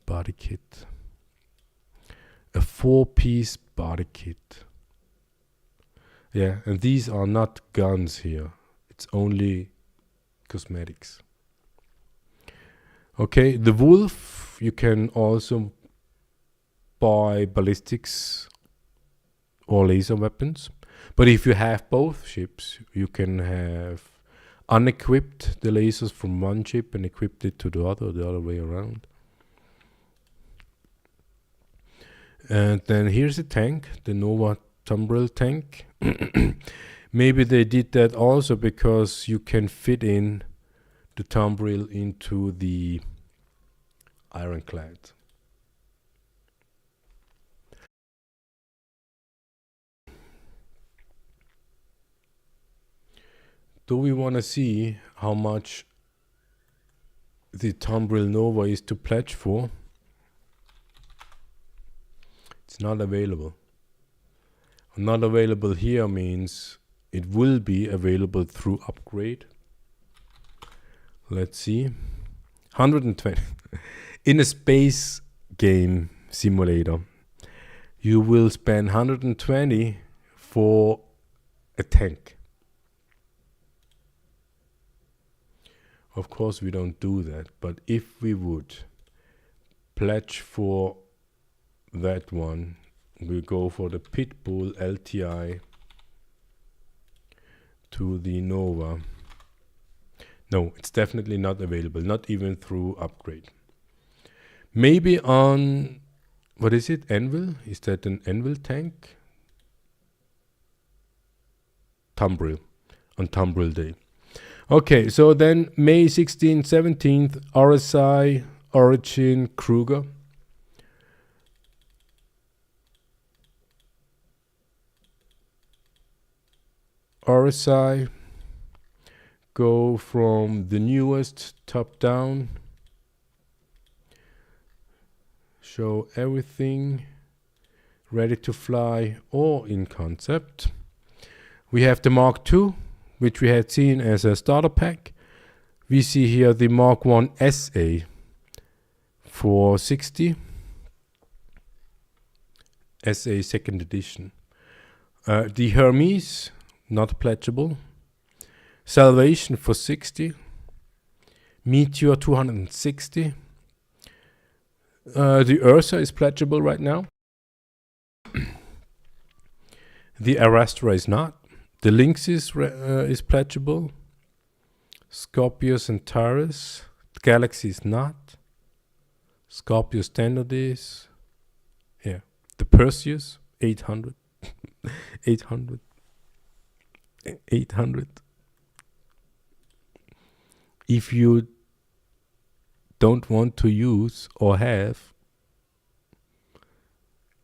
Body kit. A 4-piece body kit. Yeah, and these are not guns here. It's only cosmetics. Okay, the Wolf, you can also buy ballistics or laser weapons. But if you have both ships, you can have unequipped the lasers from one ship and equipped it to the other way around. And then here's a tank, the Nova Tumbril tank. Maybe they did that also because you can fit in the Tumbril into the Ironclad. Do we want to see how much the Tumbril Nova is to pledge for? It's not available. Not available here means it will be available through upgrade. Let's see. 120. In a space game simulator, you will spend 120 for a tank. Of course we don't do that, but if we would pledge for that one, we go for the Pitbull LTI to the Nova. No, it's definitely not available, not even through upgrade. Maybe on, what is it, Anvil? Is that an Anvil tank? Tumbril, on Tumbril Day. Okay, so then May 16th, 17th, RSI, Origin, Kruger. RSI, go from the newest top down, show everything ready to fly or in concept. We have the Mark II, which we had seen as a starter pack. We see here the Mark I SA for 60, SA second edition. The Hermes, not pledgeable. Salvation for 60. Meteor 260. The Ursa is pledgeable right now. The Arastra is not. The Lynx is pledgeable. Scorpius and Taurus. The Galaxy is not. Scorpio Standard is. Yeah. The Perseus, 800. 800. 800. If you don't want to use or have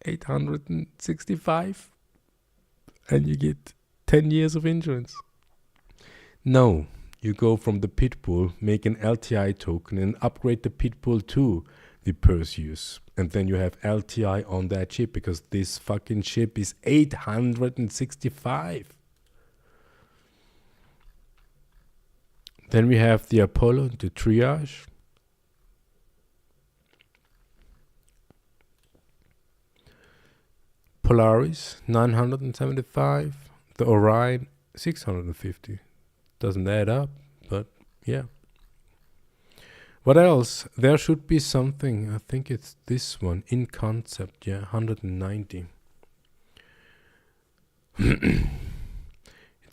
865 and you get 10 years of insurance. No, You go from the Pitbull, make an LTI token and upgrade the Pitbull to the Perseus. And then you have LTI on that chip because this fucking chip is 865. Then we have the Apollo, the Triage. Polaris, 975. The Orion, 650. Doesn't add up, but yeah. What else? There should be something. I think it's this one. In concept, yeah, 190. It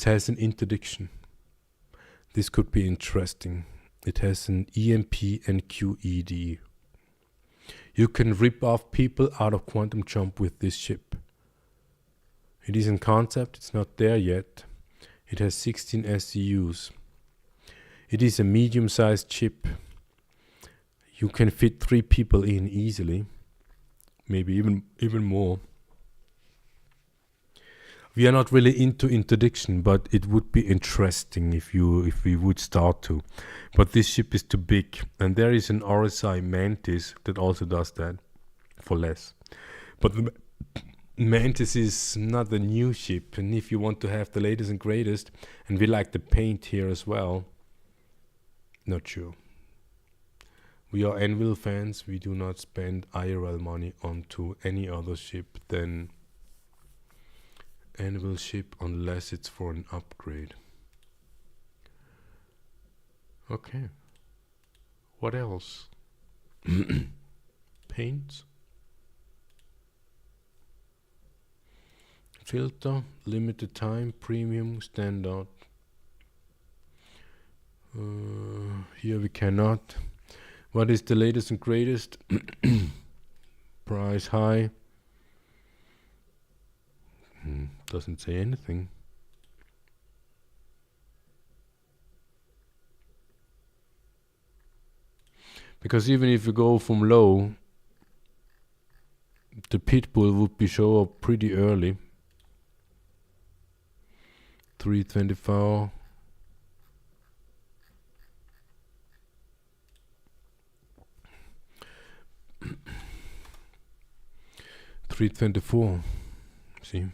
has an interdiction. This could be interesting. It has an EMP and QED. You can rip off people out of Quantum Jump with this chip. It is in concept, it's not there yet. It has 16 SCUs. It is a medium-sized chip. You can fit 3 people in easily. Maybe even more. We are not really into interdiction, but it would be interesting if we would start to. But this chip is too big, and there is an RSI Mantis that also does that for less. But the Mantis is not a new chip, and if you want to have the latest and greatest, and we like the paint here as well, not sure. We are Anvil fans. We do not spend IRL money onto any other chip than Anvil chip unless it's for an upgrade. Okay. What else? Paints. Filter, limited time, premium, standard. Here we cannot. What is the latest and greatest? Price high. Doesn't say anything. Because even if you go from low, the Pitbull would be show up pretty early. 324. $324. See,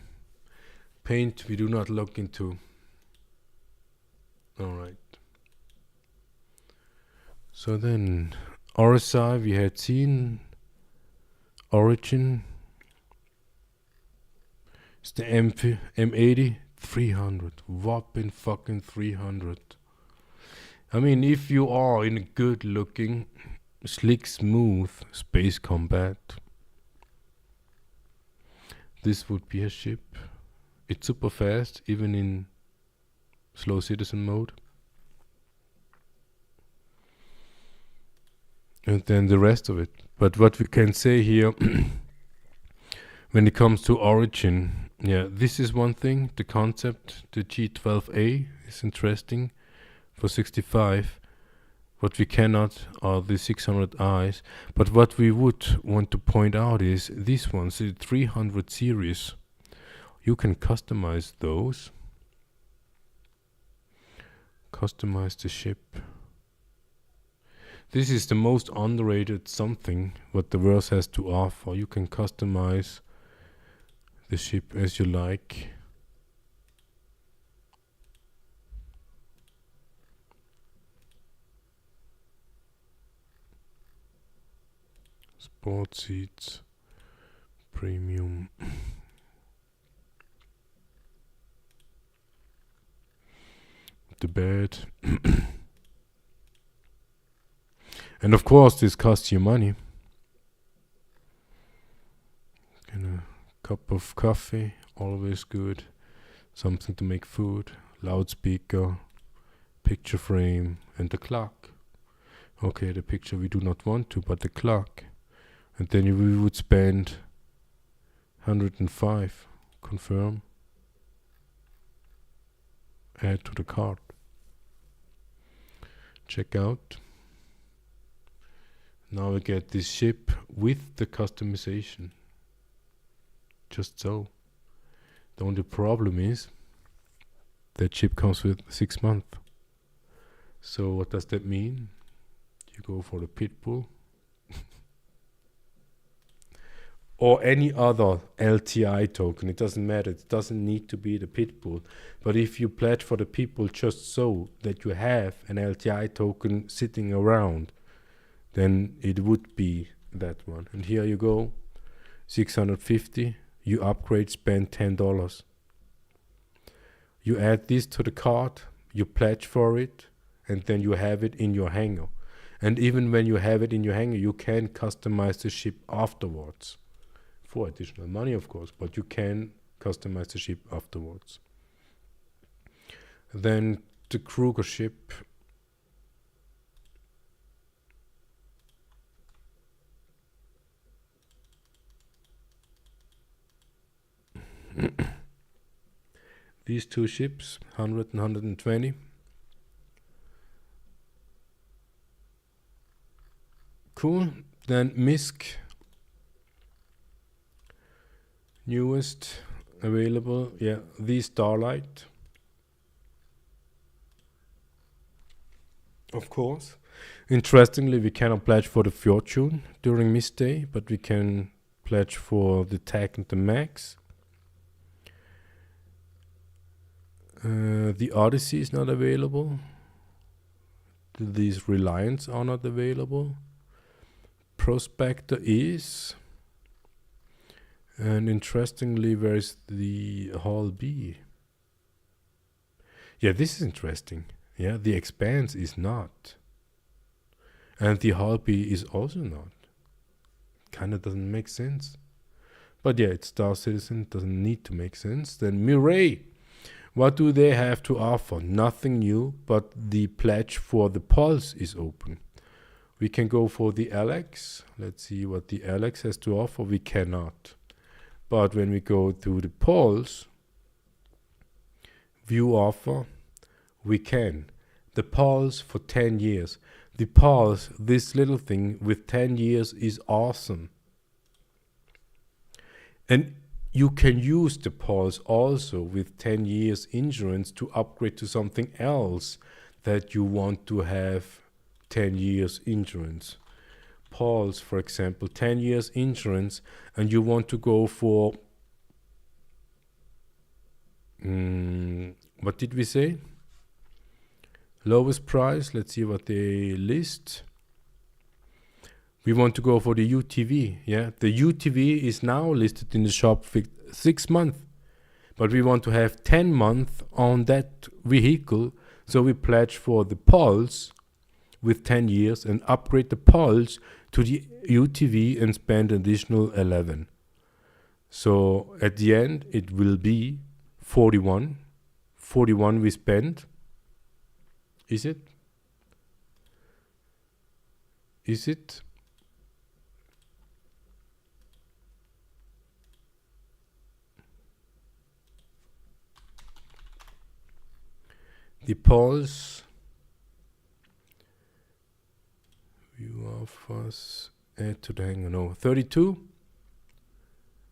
paint we do not look into. All right. So then RSI we had seen. Origin. It's the M80 300. Whopping fucking 300. I mean, if you are in a good looking, slick, smooth space combat, this would be a ship. It's super fast, even in slow citizen mode. And then the rest of it. But what we can say here, when it comes to Origin, yeah, this is one thing. The concept, the G12A is interesting for 65. What we cannot are the 600Is. But what we would want to point out is these ones, the 300 series. You can customize those. Customize the ship. This is the most underrated something what the verse has to offer. You can customize the ship as you like. Sport seats, premium. The bed. And of course this costs you money. And a cup of coffee, always good. Something to make food, loudspeaker, picture frame, and the clock. Okay, the picture we do not want to, but the clock. And then we would spend 105. Confirm. Add to the cart. Check out. Now we get this ship with the customization. Just so. The only problem is that chip comes with 6 months. So what does that mean? You go for the Pitbull or any other LTI token. It doesn't matter. It doesn't need to be the Pitbull. But if you pledge for the people just so that you have an LTI token sitting around, then it would be that one. And here you go, 650. You upgrade, spend $10. You add this to the cart, you pledge for it, and then you have it in your hangar. And even when you have it in your hangar, you can customize the ship afterwards. For additional money, of course, but you can customize the ship afterwards. Then the Kruger ship. These two ships, 100 and 120. Cool. Then MISC, newest available. Yeah, the Starlight. Of course. Interestingly, we cannot pledge for the Fortune during MISC Day, but we can pledge for the TAC and the MAX. The Odyssey is not available. These Reliance are not available. Prospector is. And interestingly, where is the Hall B? Yeah, this is interesting. Yeah, the Expanse is not. And the Hall B is also not. Kind of doesn't make sense. But yeah, it's Star Citizen, doesn't need to make sense. Then Mirai. What do they have to offer? Nothing new, but the pledge for the Pulse is open. We can go for the Alex. Let's see what the Alex has to offer. We cannot. But when we go to the Pulse, view offer, we can. The Pulse for 10 years. The Pulse, this little thing with 10 years is awesome. And you can use the Pulse also with 10 years insurance to upgrade to something else that you want to have 10 years insurance. Pulse, for example, 10 years insurance, and you want to go for, what did we say? Lowest price, let's see what they list. We want to go for the UTV, yeah? The UTV is now listed in the shop for 6 months, but we want to have 10 months on that vehicle, so we pledge for the Pulse with 10 years and upgrade the Pulse to the UTV and spend additional 11. So at the end, it will be 41. 41 we spend. Is it? Is it? The Pulse view offers add to the hanger. No, 32,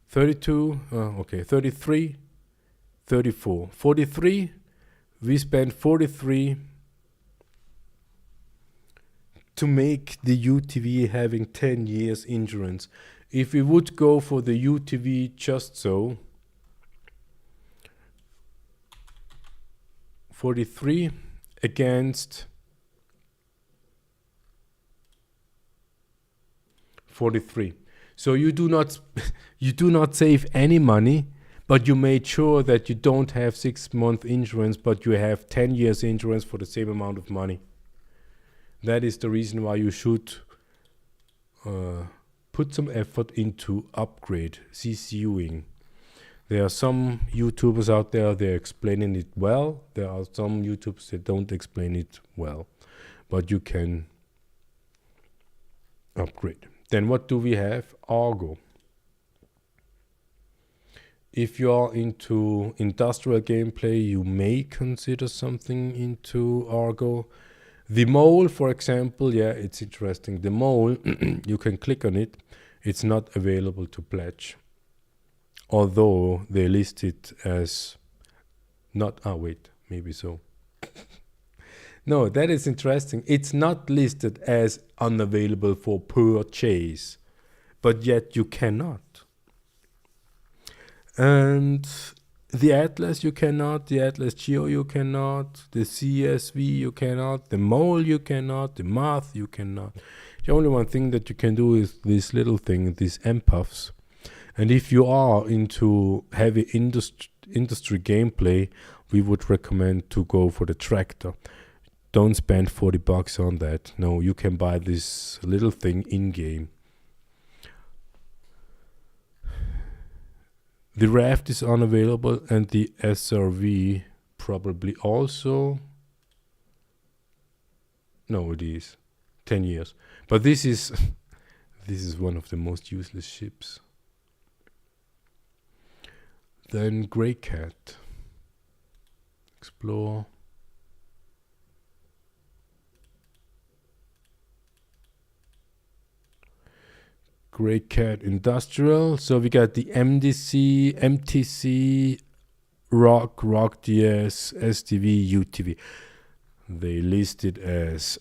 32. Okay, 33, 34, 43. We spent 43 to make the UTV having 10 years insurance. If we would go for the UTV just so, 43 against 43. So you do not you do not save any money, but you made sure that you don't have 6 month insurance, but you have 10 years insurance for the same amount of money. That is the reason why you should put some effort into upgrade, CCUing. There are some YouTubers out there, they're explaining it well. There are some YouTubers that don't explain it well, but you can upgrade. Then what do we have? Argo. If you are into industrial gameplay, you may consider something into Argo. The Mole, for example, yeah, it's interesting. The Mole, you can click on it. It's not available to pledge. Although they list it as not, wait, maybe so. No, that is interesting. It's not listed as unavailable for purchase, but yet you cannot. And the Atlas you cannot, the Atlas Geo you cannot, the CSV you cannot, the Mole you cannot, the Math you cannot. The only one thing that you can do is this little thing, these MPUFs. And if you are into heavy industry gameplay, we would recommend to go for the Tractor. Don't spend $40 on that. No, you can buy this little thing in-game. The Raft is unavailable and the SRV probably also. No, it is 10 years. But this is this is one of the most useless ships. Then Grey Cat. Explore. Grey Cat Industrial. So we got the MTC, ROC DS, STV, UTV. They listed as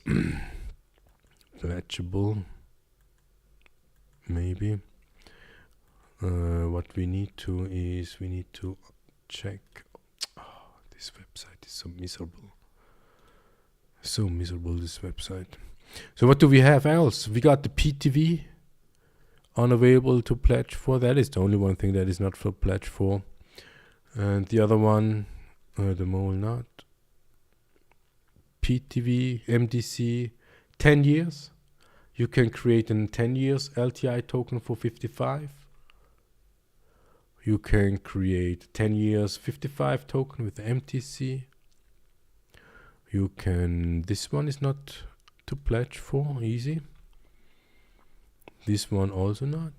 legible, maybe. What we need to is we need to check. Oh, this website is so miserable. So miserable, this website. So what do we have else? We got the PTV. Unavailable to pledge for. That is the only one thing that is not for pledge for. And the other one, the Mole not. PTV, MDC, 10 years. You can create a 10 years LTI token for 55. You can create 10 years 55 token with the MTC. You can, this one is not to pledge for, easy. This one also not.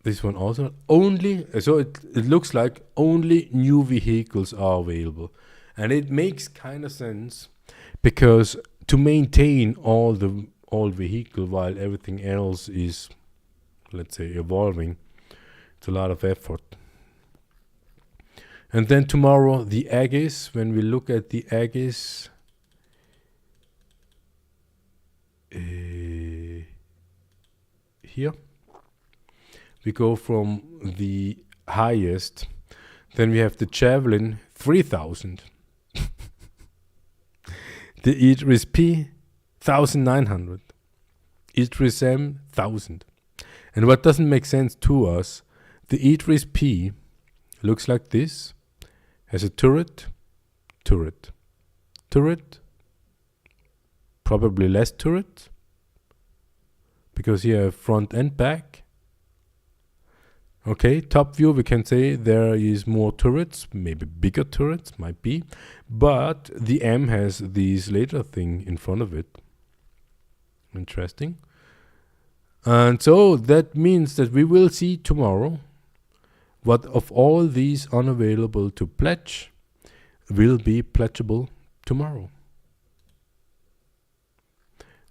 This one also not. Only, so it looks like only new vehicles are available. And it makes kind of sense because to maintain all vehicle while everything else is, let's say, evolving, it's a lot of effort. And then tomorrow, the Aegis, when we look at the Aegis, here we go from the highest, then we have the Javelin 3000, the Idris P 1900, Idris M 1000. And what doesn't make sense to us, the Idris P looks like this, has a turret, probably less turret, because here front and back. Okay, top view, we can say there is more turrets, maybe bigger turrets, might be. But the M has this laser thing in front of it. Interesting. And so that means that we will see tomorrow what of all these unavailable to pledge will be pledgeable tomorrow.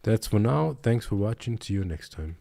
That's for now. Thanks for watching. See you next time.